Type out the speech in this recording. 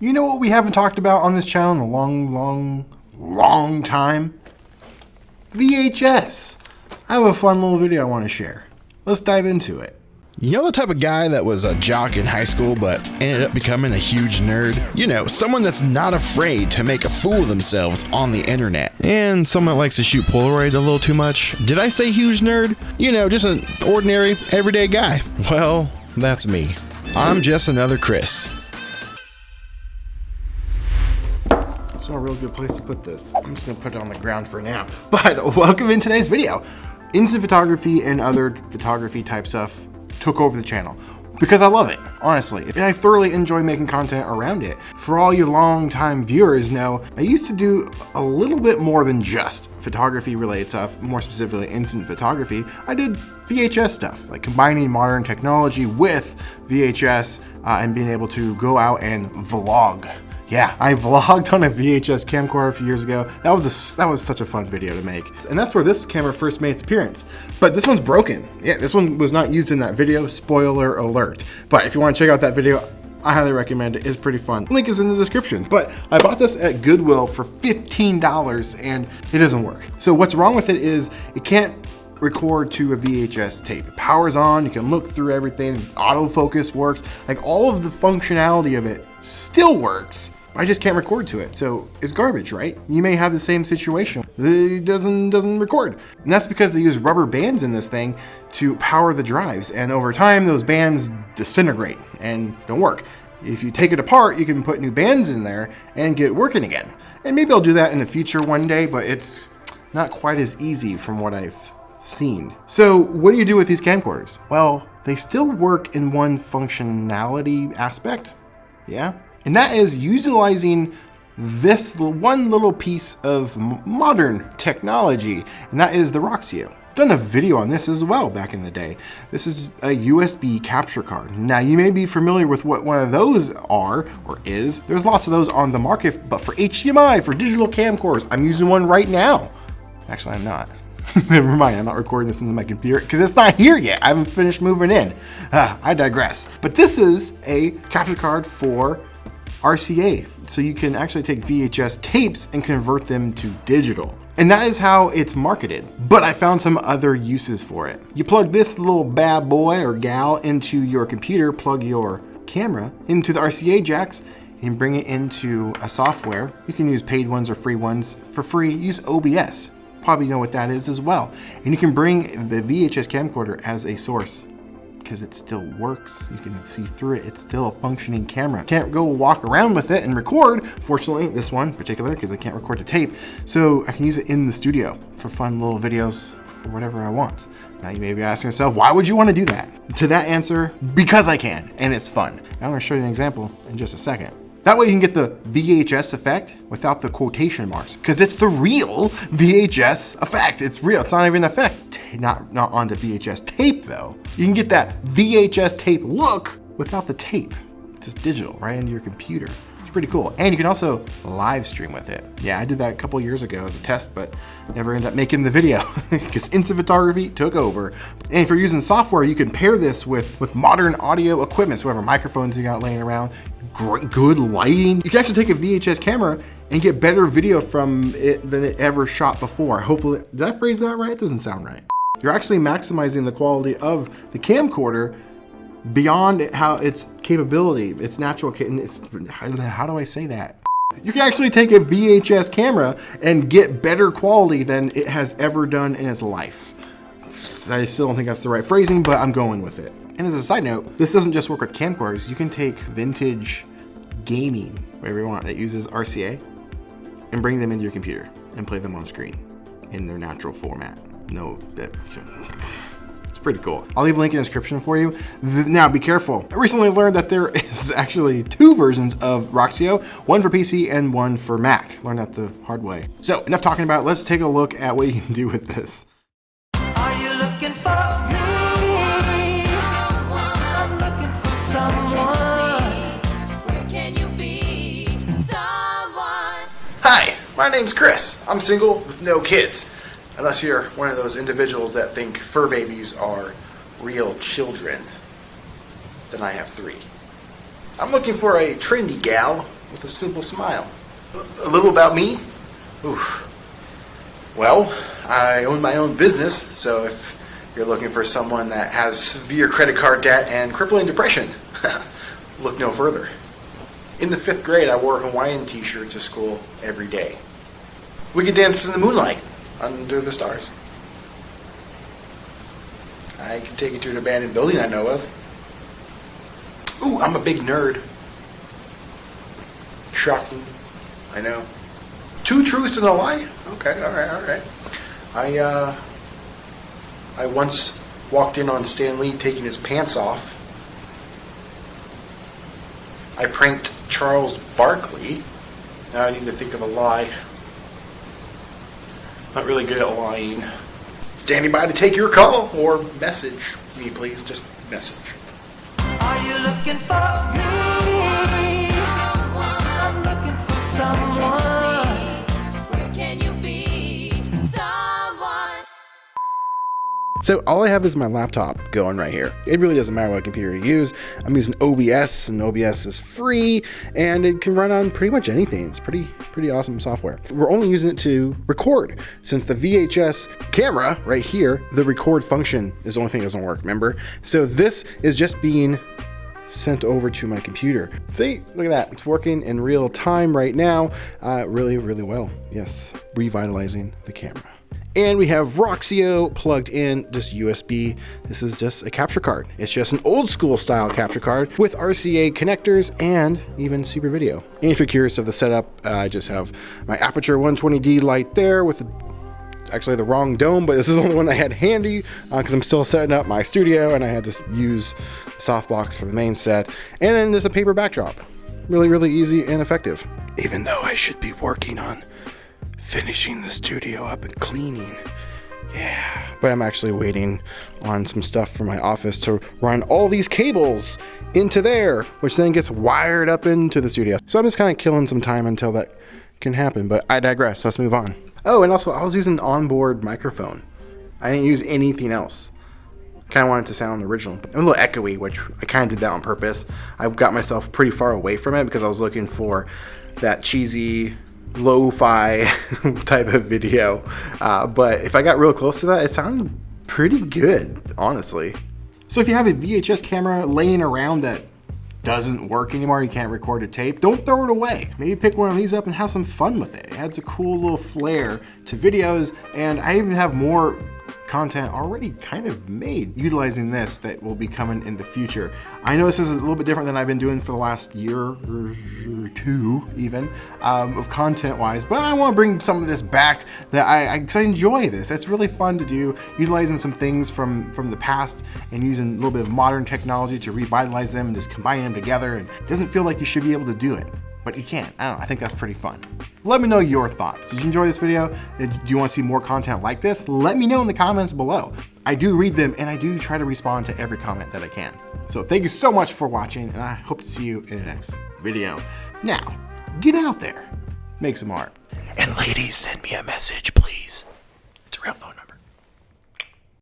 You know what we haven't talked about on this channel in a long time? VHS. I have a fun little video I want to share. Let's dive into it. You know the type of guy that was a jock in high school but ended up becoming a huge nerd? You know, someone that's not afraid to make a fool of themselves on the internet. And someone that likes to shoot Polaroid a little too much. Did I say huge nerd? You know, just an ordinary, everyday guy. Well, that's me. I'm just another Chris. There's no real good place to put this. I'm just gonna put it on the ground for now. But welcome in today's video. Instant photography and other photography type stuff took over the channel because I love it, honestly. And I thoroughly enjoy making content around it. For all you long-time viewers know, I used to do a little bit more than just photography related stuff, more specifically instant photography. I did VHS stuff, like combining modern technology with VHS and being able to go out and vlog. Yeah, I vlogged on a VHS camcorder a few years ago. That was such a fun video to make. And that's where this camera first made its appearance. But this one's broken. Yeah, this one was not used in that video, spoiler alert. But if you want to check out that video, I highly recommend it. It's pretty fun. Link is in the description. But I bought this at Goodwill for $15 and it doesn't work. So what's wrong with it is it can't record to a VHS tape. It powers on, you can look through everything, autofocus works, like all of the functionality of it still works. I just can't record to it, so it's garbage, right? You may have the same situation. It doesn't record. And that's because they use rubber bands in this thing to power the drives, and over time those bands disintegrate and don't work. If you take it apart, you can put new bands in there and get it working again. And maybe I'll do that in the future one day, but it's not quite as easy from what I've seen. So what do you do with these camcorders? Well, they still work in one functionality aspect, yeah? And that is utilizing this one little piece of modern technology, and that is the ROXIO. I've done a video on this as well back in the day. This is a USB capture card. Now you may be familiar with what one of those are or is. There's lots of those on the market, but for HDMI, for digital camcorders, I'm using one right now. Actually, I'm not. Never mind, I'm not recording this into my computer because it's not here yet. I haven't finished moving in. I digress. But this is a capture card for RCA. So you can actually take VHS tapes and convert them to digital. And that is how it's marketed. But I found some other uses for it. You plug this little bad boy or gal into your computer, plug your camera into the RCA jacks, and bring it into a software. You can use paid ones or free ones. For free, use OBS. Probably know what that is as well. And you can bring the VHS camcorder as a source because it still works. You can see through it. It's still a functioning camera. Can't go walk around with it and record. Fortunately, this one in particular, because I can't record to tape. So I can use it in the studio for fun little videos for whatever I want. Now you may be asking yourself, why would you want to do that? To that answer, because I can, and it's fun. I'm gonna show you an example in just a second. That way you can get the VHS effect without the quotation marks, because it's the real VHS effect. It's real, it's not even an effect. Not on the VHS tape though. You can get that VHS tape look without the tape, just digital, right into your computer. It's pretty cool. And you can also live stream with it. Yeah, I did that a couple years ago as a test, but never ended up making the video because instant photography took over. And if you're using software, you can pair this with modern audio equipment, so whatever microphones you got laying around, good lighting. You can actually take a VHS camera and get better video from it than it ever shot before. Hopefully, did I phrase that right? It doesn't sound right. You're actually maximizing the quality of the camcorder beyond how its capability, its natural, how do I say that? You can actually take a VHS camera and get better quality than it has ever done in its life. I still don't think that's the right phrasing, but I'm going with it. And as a side note, this doesn't just work with camcorders. You can take vintage gaming, whatever you want, that uses RCA and bring them into your computer and play them on screen in their natural format. It's pretty cool. I'll leave a link in the description for you. Now be careful. I recently learned that there is actually two versions of ROXIO, one for PC and one for Mac. Learned that the hard way. So enough talking about it. Let's take a look at what you can do with this. Are you looking for me? I'm looking for someone. Where can you be? Someone. Hi, my name's Chris. I'm single with no kids. Unless you're one of those individuals that think fur babies are real children, then I have 3. I'm looking for a trendy gal with a simple smile. A little about me. Oof. Well, I own my own business, so if you're looking for someone that has severe credit card debt and crippling depression, look no further. In the 5th grade, I wore a Hawaiian t-shirt to school every day. We could dance in the moonlight, under the stars. I could take you to an abandoned building I know of. Ooh, I'm a big nerd. Shocking, I know. 2 truths and a lie? Okay, alright. I once walked in on Stan Lee taking his pants off. I pranked Charles Barkley. Now I need to think of a lie. Not really good at lying. Standing by to take your call or message me, please. Just message. Are you looking for me? I'm looking for someone. Where can you be? Someone. So all I have is my laptop going right here. It really doesn't matter what computer you use. I'm using OBS, and OBS is free, and it can run on pretty much anything. It's pretty awesome software. We're only using it to record, since the VHS camera right here, the record function is the only thing that doesn't work, remember? So this is just being sent over to my computer. See, look at that. It's working in real time right now. Really well. Yes, revitalizing the camera. And we have ROXIO plugged in, just USB. This is just a capture card. It's just an old school style capture card with RCA connectors and even super video. And if you're curious of the setup, I just have my Aperture 120D light there with actually the wrong dome, but this is the only one I had handy because I'm still setting up my studio and I had to use the softbox for the main set. And then there's a paper backdrop. Really easy and effective. Even though I should be working on finishing the studio up and cleaning. Yeah, but I'm actually waiting on some stuff from my office to run all these cables into there, which then gets wired up into the studio. So I'm just kind of killing some time until that can happen, but I digress. Let's move on. Oh, and also I was using an onboard microphone. I didn't use anything else. Kind of wanted to sound original. I'm a little echoey, which I kind of did that on purpose. I got myself pretty far away from it because I was looking for that cheesy lo-fi type of video, but if I got real close to that, it sounded pretty good, honestly. So if you have a VHS camera laying around that doesn't work anymore, you can't record a tape, don't throw it away. Maybe pick one of these up and have some fun with it. It adds a cool little flair to videos, and I even have more content already kind of made utilizing this that will be coming in the future. I know this is a little bit different than I've been doing for the last year or 2 even of content wise, but I want to bring some of this back that I enjoy this. It's really fun to do, utilizing some things from the past and using a little bit of modern technology to revitalize them and just combine them together. And it doesn't feel like you should be able to do it, but you can. I don't know, I think that's pretty fun. Let me know your thoughts. Did you enjoy this video? Do you want to see more content like this? Let me know in the comments below. I do read them and I do try to respond to every comment that I can. So thank you so much for watching, and I hope to see you in the next video. Now, get out there, make some art. And ladies, send me a message, please. It's a real phone.